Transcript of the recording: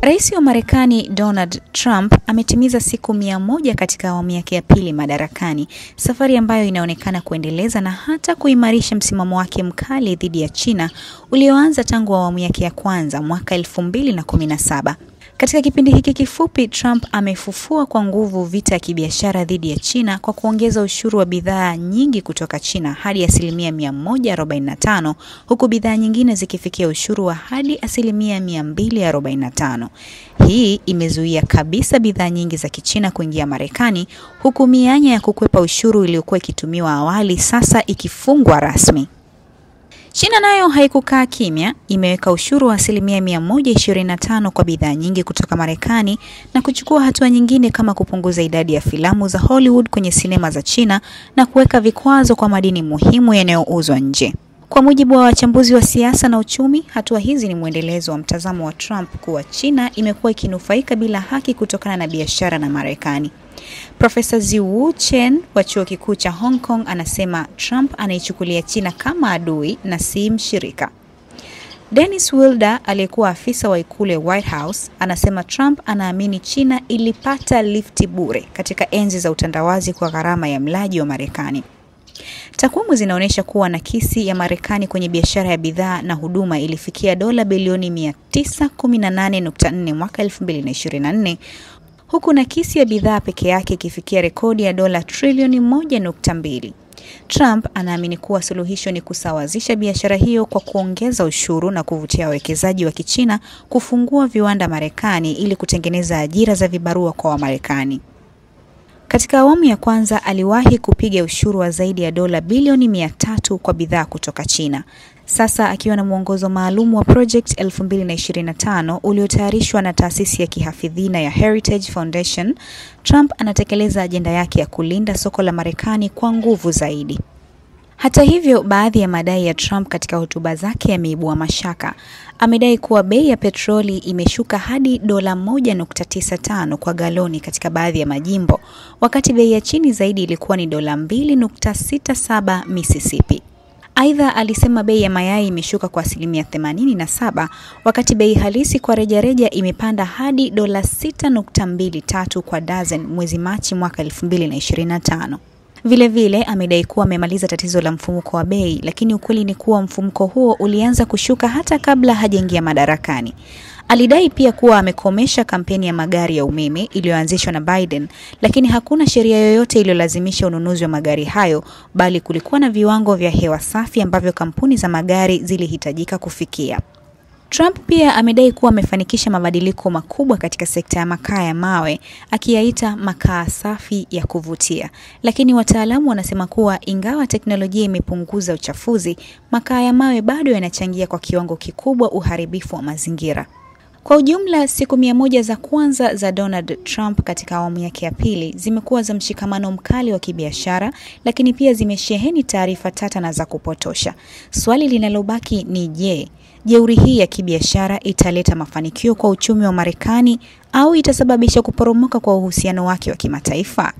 Rais wa Marekani Donald Trump ametimiza siku 100 katika awamu yake ya pili madarakani, safari ambayo inaonekana kuendeleza na hata kuimarisha msimamo wake mkali dhidi ya China ulioanza tangu awamu yake ya kwanza mwaka 2017. Katika kipindi hiki kifupi, Trump amefufua kwa nguvu vita ya kibiashara dhidi ya China kwa kuongeza ushuru wa bidhaa nyingi kutoka China hadi 145%, huku bidhaa nyingine zikifikia ushuru wa hadi 245%. Hii imezuia kabisa bidhaa nyingi za Kichina kuingia Marekani, huku mianya ya kukwepa ushuru iliyokuwa ikitumiwa awali sasa ikifungwa rasmi. China nayo haikukaa kimya, imeweka ushuru wa 125% kwa bidhaa nyingi kutoka Marekani na kuchukua hatua nyingine kama kupunguza idadi ya filamu za Hollywood kwenye sinema za China na kuweka vikwazo kwa madini muhimu yanayouzwa nje. Kwa mujibu wa wachambuzi wa siasa na uchumi, hatua hizi ni mwendelezo wa mtazamo wa Trump kuwa China imekuwa ikinufaika bila haki kutokana na biashara na Marekani. Profesa Ziwu Chen wa chuo kikuu cha Hong Kong anasema Trump anaichukulia China kama adui na si mshirika. Dennis Wilder aliyekuwa afisa wa ikulu ya White House anasema Trump anaamini China ilipata lifti bure katika enzi za utandawazi kwa gharama ya mlaji wa Marekani. Takwimu zinaonyesha kuwa nakisi ya Marekani kwenye biashara ya bidhaa na huduma ilifikia dola bilioni 918.4 mwaka 2024, huku nakisi ya bidhaa peke yake ikifikia rekodi ya dola trilioni 1.2. Trump anaamini kuwa suluhisho ni kusawazisha biashara hiyo kwa kuongeza ushuru na kuvutia wawekezaji wa Kichina kufungua viwanda Marekani ili kutengeneza ajira za vibarua kwa Wamarekani. Katika awamu ya kwanza aliwahi kupiga ushuru wa zaidi ya dola bilioni 300 kwa bidhaa kutoka China. Sasa akiwa na mwongozo maalum wa Project 2025 uliotayarishwa na taasisi ya kihafidhina ya Heritage Foundation, Trump anatekeleza ajenda yake ya kulinda soko la Marekani kwa nguvu zaidi. Hata hivyo, baadhi ya madai ya Trump katika hotuba zake yameibua mashaka. Amedai kuwa bei ya petroli imeshuka hadi dola 1.95 kwa galoni katika baadhi ya majimbo, wakati bei ya chini zaidi ilikuwa ni dola 2.67 Mississippi. Aidha, alisema bei ya mayai imeshuka kwa 87%, wakati bei halisi kwa rejareja imepanda hadi dola 6.23 kwa dozen mwezi Machi mwaka 2025. Vile amedai kuwa amemaliza tatizo la mfumuko wa bei, lakini ukweli ni kuwa mfumuko huo ulianza kushuka hata kabla hajaingia madarakani. Alidai pia kuwa amekomesha kampeni ya magari ya umeme iliyoanzishwa na Biden, lakini hakuna sheria yoyote iliyolazimisha ununuzi wa magari hayo, bali kulikuwa na viwango vya hewa safi ambavyo kampuni za magari zilihitajika kufikia. Trump pia amedai kuwa amefanikisha mabadiliko makubwa katika sekta ya makaa ya mawe, akiyaita makaa safi ya kuvutia. Lakini wataalamu wanasema kuwa ingawa teknolojia imepunguza uchafuzi, makaa ya mawe bado yanachangia kwa kiwango kikubwa uharibifu wa mazingira. Kwa ujumla, siku 100 za kwanza za Donald Trump katika awamu yake ya pili zimekuwa za mshikamano mkali wa kibiashara, lakini pia zimesheheni taarifa tata na za kupotosha. Swali linalobaki ni je, jeuri hii ya kibiashara italeta mafanikio kwa uchumi wa Marekani au itasababisha kuporomoka kwa uhusiano wake wa kimataifa?